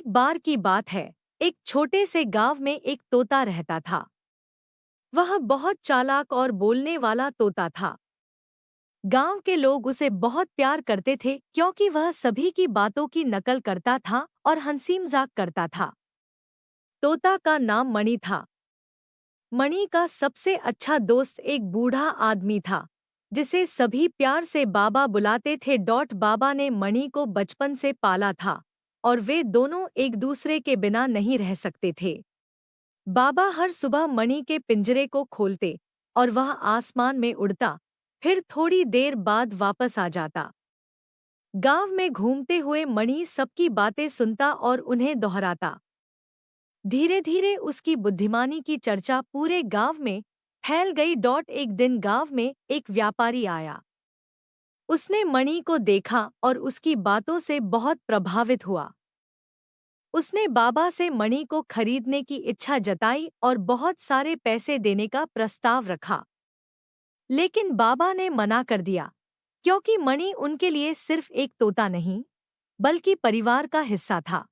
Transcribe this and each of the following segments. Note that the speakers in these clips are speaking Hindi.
बार की बात है, एक छोटे से गांव में एक तोता रहता था। वह बहुत चालाक और बोलने वाला तोता था। गांव के लोग उसे बहुत प्यार करते थे क्योंकि वह सभी की बातों की नकल करता था और हंसी मजाक करता था। तोता का नाम मणि था। मणि का सबसे अच्छा दोस्त एक बूढ़ा आदमी था, जिसे सभी प्यार से बाबा बुलाते थे। बाबा ने मणि को बचपन से पाला था और वे दोनों एक दूसरे के बिना नहीं रह सकते थे। बाबा हर सुबह मणि के पिंजरे को खोलते और वह आसमान में उड़ता, फिर थोड़ी देर बाद वापस आ जाता। गांव में घूमते हुए मणि सबकी बातें सुनता और उन्हें दोहराता। धीरे धीरे उसकी बुद्धिमानी की चर्चा पूरे गांव में फैल गई। एक दिन गांव में एक व्यापारी आया। उसने मणि को देखा और उसकी बातों से बहुत प्रभावित हुआ। उसने बाबा से मणि को खरीदने की इच्छा जताई और बहुत सारे पैसे देने का प्रस्ताव रखा। लेकिन बाबा ने मना कर दिया, क्योंकि मणि उनके लिए सिर्फ एक तोता नहीं, बल्कि परिवार का हिस्सा था।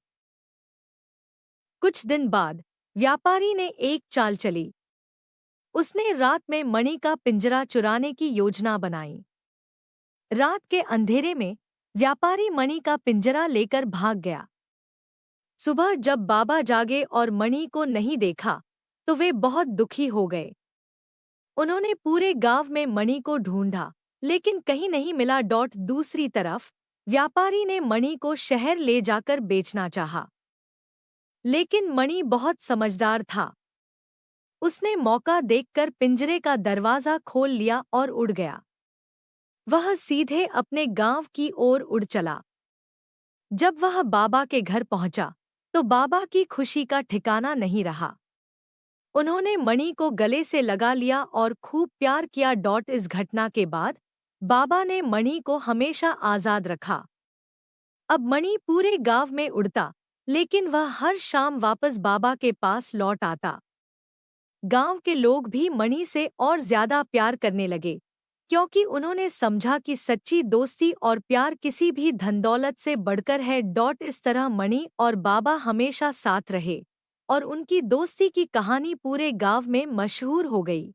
कुछ दिन बाद व्यापारी ने एक चाल चली। उसने रात में मणि का पिंजरा चुराने की योजना बनाई। रात के अंधेरे में व्यापारी मणि का पिंजरा लेकर भाग गया। सुबह जब बाबा जागे और मणि को नहीं देखा, तो वे बहुत दुखी हो गए। उन्होंने पूरे गांव में मणि को ढूंढा, लेकिन कहीं नहीं मिला। दूसरी तरफ व्यापारी ने मणि को शहर ले जाकर बेचना चाहा, लेकिन मणि बहुत समझदार था। उसने मौका देखकर पिंजरे का दरवाजा खोल लिया और उड़ गया। वह सीधे अपने गांव की ओर उड़ चला। जब वह बाबा के घर पहुंचा, तो बाबा की खुशी का ठिकाना नहीं रहा। उन्होंने मणि को गले से लगा लिया और खूब प्यार किया। इस घटना के बाद बाबा ने मणि को हमेशा आजाद रखा। अब मणि पूरे गांव में उड़ता, लेकिन वह हर शाम वापस बाबा के पास लौट आता। गांव के लोग भी मणि से और ज्यादा प्यार करने लगे, क्योंकि उन्होंने समझा कि सच्ची दोस्ती और प्यार किसी भी धन दौलत से बढ़कर है। इस तरह मणि और बाबा हमेशा साथ रहे और उनकी दोस्ती की कहानी पूरे गांव में मशहूर हो गई।